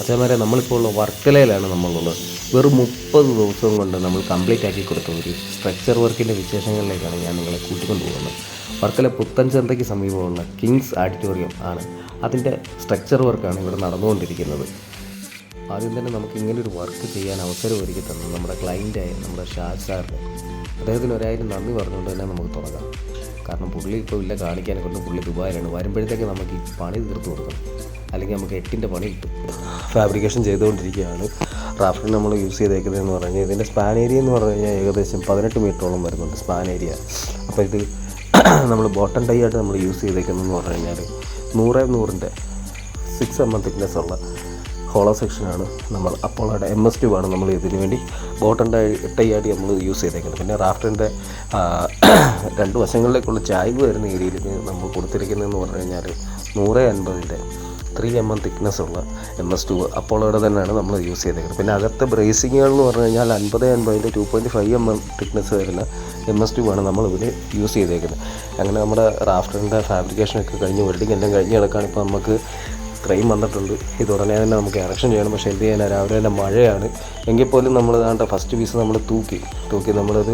അതേമാതിരി നമ്മളിപ്പോൾ ഉള്ള വർക്കലയിലാണ് നമ്മളുള്ളത്. വെറും 30 ദിവസം കൊണ്ട് നമ്മൾ കംപ്ലീറ്റ് ആക്കി കൊടുത്ത ഒരു സ്ട്രക്ചർ വർക്കിൻ്റെ വിശേഷങ്ങളിലേക്കാണ് ഞാൻ നിങ്ങളെ കൂട്ടിക്കൊണ്ട് പോകുന്നത്. വർക്കല പുത്തൻചന്തയ്ക്ക് സമീപമുള്ള കിങ്സ് ആഡിറ്റോറിയം ആണ് അതിൻ്റെ സ്ട്രക്ചർ വർക്കാണ് ഇവിടെ നടന്നുകൊണ്ടിരിക്കുന്നത്. ആദ്യം തന്നെ നമുക്ക് ഇങ്ങനൊരു വർക്ക് ചെയ്യാൻ അവസരം ഒരുക്കി തന്നു നമ്മുടെ ക്ലയൻറ്റായ നമ്മുടെ ഷാജ് സാറിന്, അദ്ദേഹത്തിന് 1000 നന്ദി പറഞ്ഞുകൊണ്ട് തന്നെ നമുക്ക് തുടങ്ങാം. കാരണം പുള്ളി ഇപ്പോൾ ഇല്ല കാണിക്കാനെ കൊണ്ട് പുള്ളി ദുബായിലാണ്. വരുമ്പോഴത്തേക്ക് നമുക്ക് ഈ പണി തീർത്ത് കൊടുക്കണം, അല്ലെങ്കിൽ നമുക്ക് 8ൻ്റെ പണി കിട്ടും. ഫാബ്രിക്കേഷൻ ചെയ്തുകൊണ്ടിരിക്കുകയാണ്. റാഫ്റ്റിന് നമ്മൾ യൂസ് ചെയ്തേക്കുന്നതെന്ന് പറഞ്ഞാൽ ഇതിൻ്റെ സ്പാൻ ഏരിയ എന്ന് പറഞ്ഞു കഴിഞ്ഞാൽ ഏകദേശം 18 മീറ്ററോളം വരുന്നുണ്ട് സ്പാൻ ഏരിയ. അപ്പോൾ ഇത് നമ്മൾ ബോട്ടം ടൈ ആയിട്ട് നമ്മൾ യൂസ് ചെയ്തേക്കുന്നതെന്ന് പറഞ്ഞു കഴിഞ്ഞാൽ 100/100ൻ്റെ 6 mm തിക്നെസ് ഉള്ള ഹോളോ സെക്ഷനാണ് നമ്മൾ അപ്പോളോയുടെ MS ട്യൂബാണ് നമ്മൾ ഇതിന് വേണ്ടി ബോട്ടം ടൈ ആയിട്ട് നമ്മൾ യൂസ് ചെയ്തേക്കുന്നത്. പിന്നെ റാഫ്റ്റിൻ്റെ 2 വശങ്ങളിലേക്കുള്ള ചായ്വ് വരുന്ന ഏരിയയിൽ നമ്മൾ കൊടുത്തിരിക്കുന്നതെന്ന് പറഞ്ഞു കഴിഞ്ഞാൽ 150ൻ്റെ 3 mm തിക്നെസ് ഉള്ള MS ട്യൂബ് അപ്പോളോയുടെ തന്നെയാണ് നമ്മൾ യൂസ് ചെയ്തേക്കുന്നത്. പിന്നെ അകത്തെ ബ്രേസിങ്ങുകൾ എന്ന് പറഞ്ഞു കഴിഞ്ഞാൽ 50/50ൻ്റെ 2.5 mm തിക്നെസ് വരുന്ന MS ട്യൂബാണ് നമ്മൾ ഇതിൽ യൂസ് ചെയ്തേക്കുന്നത്. അങ്ങനെ നമ്മുടെ റാഫ്റ്റിൻ്റെ ഫാബ്രിക്കേഷനൊക്കെ കഴിഞ്ഞ് വെൽഡിങ് എല്ലാം കഴിഞ്ഞ് കിടക്കുകയാണ്. ഇപ്പോൾ നമുക്ക് ക്രെയിം വന്നിട്ടുണ്ട്. ഇത് ഉടനെ തന്നെ നമുക്ക് ഇറക്ഷൻ ചെയ്യണം. പക്ഷേ എന്ത് ചെയ്യാനാണ്, രാവിലെ തന്നെ മഴയാണ്. എങ്കിൽ പോലും നമ്മൾ ഇതാണ്ട് ഫസ്റ്റ് പീസ് നമ്മൾ തൂക്കി നമ്മളത്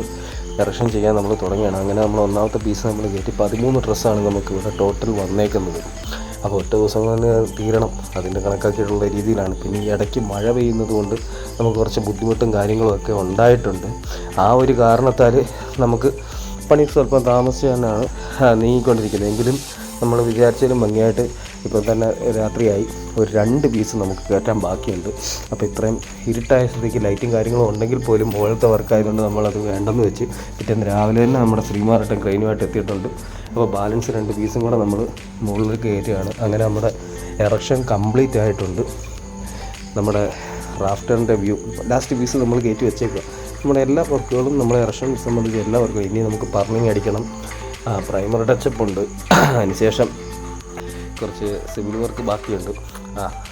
ഇറക്ഷൻ ചെയ്യാൻ നമ്മൾ തുടങ്ങിയാണ്. അങ്ങനെ നമ്മൾ ഒന്നാമത്തെ പീസ് നമ്മൾ കയറ്റി 13 ഡ്രസ്സാണ് നമുക്ക് ഇവിടെ ടോട്ടൽ വന്നേക്കുന്നത്. അപ്പോൾ ഒറ്റ ദിവസം തന്നെ തീരണം, അതിൻ്റെ കണക്കാക്കിയിട്ടുള്ള രീതിയിലാണ്. പിന്നെ ഈ ഇടയ്ക്ക് മഴ പെയ്യുന്നത് കൊണ്ട് നമുക്ക് കുറച്ച് ബുദ്ധിമുട്ടും കാര്യങ്ങളും ഒക്കെ ഉണ്ടായിട്ടുണ്ട്. ആ ഒരു കാരണത്താൽ നമുക്ക് പണി സ്വല്പം താമസിച്ച് തന്നെയാണ് നീങ്ങിക്കൊണ്ടിരിക്കുന്നത്. എങ്കിലും നമ്മൾ വിചാരിച്ചാലും ഭംഗിയായിട്ട് ഇപ്പോൾ തന്നെ രാത്രിയായി. ഒരു 2 പീസ് നമുക്ക് കയറ്റാൻ ബാക്കിയുണ്ട്. അപ്പോൾ ഇത്രയും ഇരുട്ടായ സ്ഥിതിക്ക് ലൈറ്റും കാര്യങ്ങളും ഉണ്ടെങ്കിൽ പോലും മുകളിലത്തെ വർക്കായതുകൊണ്ട് നമ്മളത് വേണ്ടെന്ന് വെച്ച് പിറ്റേന്ന് രാവിലെ തന്നെ നമ്മുടെ ശ്രീമാരട്ടൻ ക്രെയിനുമായിട്ട് എത്തിയിട്ടുണ്ട്. അപ്പോൾ ബാലൻസ് 2 പീസും കൂടെ നമ്മൾ മുകളിലേക്ക് കയറ്റുകയാണ്. അങ്ങനെ നമ്മുടെ എറക്ഷൻ കംപ്ലീറ്റ് ആയിട്ടുണ്ട്. നമ്മുടെ റാഫ്റ്ററിൻ്റെ വ്യൂ ലാസ്റ്റ് പീസ് നമ്മൾ കയറ്റി വെച്ചേക്കുക. നമ്മുടെ എല്ലാ വർക്കുകളും നമ്മുടെ എറക്ഷൻ സംബന്ധിച്ച് എല്ലാ വർക്കും ഇനി നമുക്ക് പർണിങ് അടിക്കണം, പ്രൈമർ ടച്ചപ്പ് ഉണ്ട്, അതിനുശേഷം കുറച്ച് സിവിൽ വർക്ക് ബാക്കിയുണ്ട്.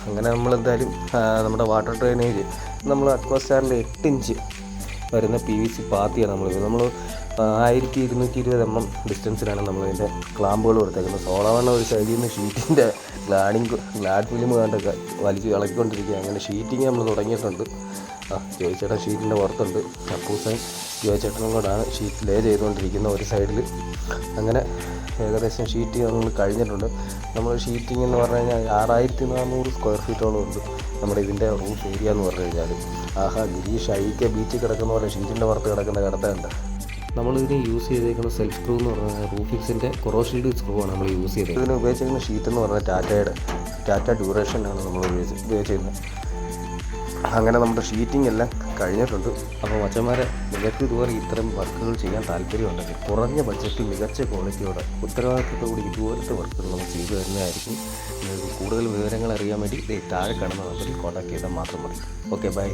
അങ്ങനെ നമ്മളെന്തായാലും നമ്മുടെ വാട്ടർ ഡ്രെയിനേജ് നമ്മൾ അക്വാസ്റ്റാറിൻ്റെ 8 ഇഞ്ച് വരുന്ന PVC പാത്തിയാണ് നമ്മൾ 1220 mm ഡിസ്റ്റൻസിലാണ് നമ്മളതിൻ്റെ ക്ലാമ്പുകൾ കൊടുത്തേക്കുന്നത്. സോളാവണ്ണ ഒരു സൈഡിൽ നിന്ന് ഷീറ്റിൻ്റെ ഗ്ലാഡ് ഫിലിം കണ്ട് വലിച്ച് ഇളക്കിക്കൊണ്ടിരിക്കുക. അങ്ങനെ ഷീറ്റിങ് നമ്മൾ തുടങ്ങിയിട്ടുണ്ട്. ജോയിച്ചേട്ടൻ ഷീറ്റിൻ്റെ പുറത്തുണ്ട്, അപ്പൂസൻ ജോയിച്ചേട്ടനും കൂടാണ് ഷീറ്റ് ലേ ചെയ്തുകൊണ്ടിരിക്കുന്ന ഒരു സൈഡിൽ. അങ്ങനെ ഏകദേശം ഷീറ്റ് നമ്മൾ കഴിഞ്ഞിട്ടുണ്ട്. നമ്മൾ ഷീറ്റിംഗ് എന്ന് പറഞ്ഞു കഴിഞ്ഞാൽ 6400 സ്ക്വയർ ഫീറ്റോളം ഉണ്ട് നമ്മുടെ ഇതിൻ്റെ റൂഫ് ഏരിയ എന്ന് പറഞ്ഞു കഴിഞ്ഞാൽ. ഗിരീഷ് അഴിക്ക ബീച്ചിൽ കിടക്കുന്ന പോലെ ഷീറ്റിൻ്റെ പുറത്ത് കിടക്കുന്ന കിടത്തുണ്ട്. നമ്മളിതിന് യൂസ് ചെയ്തേക്കുന്ന സെൽഫ് സ്ക്രൂ എന്ന് പറഞ്ഞാൽ റൂഫിക്സിൻ്റെ കൊറോഷീൽഡ് സ്ക്രൂ ആണ് നമ്മൾ യൂസ് ചെയ്തത്. ഇതിന് ഉപയോഗിച്ചിരിക്കുന്ന ഷീറ്റ് എന്ന് പറഞ്ഞാൽ ടാറ്റ ഡ്യൂറേഷനാണ് നമ്മൾ ഉപയോഗിച്ചിരുന്നത്. അങ്ങനെ നമ്മുടെ ഷീറ്റിംഗ് എല്ലാം കഴിഞ്ഞിട്ടുണ്ട്. അപ്പോൾ മച്ചന്മാരെ, നിങ്ങൾക്ക് ഇതുപോലെ ഇത്തരം വർക്കുകൾ ചെയ്യാൻ താല്പര്യമുണ്ടെങ്കിൽ കുറഞ്ഞ ബഡ്ജറ്റിൽ മികച്ച ക്വാളിറ്റിയോടെ ഉത്തരവാദിത്തത്തോടെ ഇതുപോലത്തെ വർക്കുകൾ നമ്മൾ ചെയ്തു തരുന്നതായിരിക്കും. നിങ്ങൾക്ക് കൂടുതൽ വിവരങ്ങൾ അറിയാൻ വേണ്ടി താഴെ കാണുന്ന നമ്പറിൽ കോൺടാക്ട് ചെയ്താൽ മാത്രം മതി. Okay, by.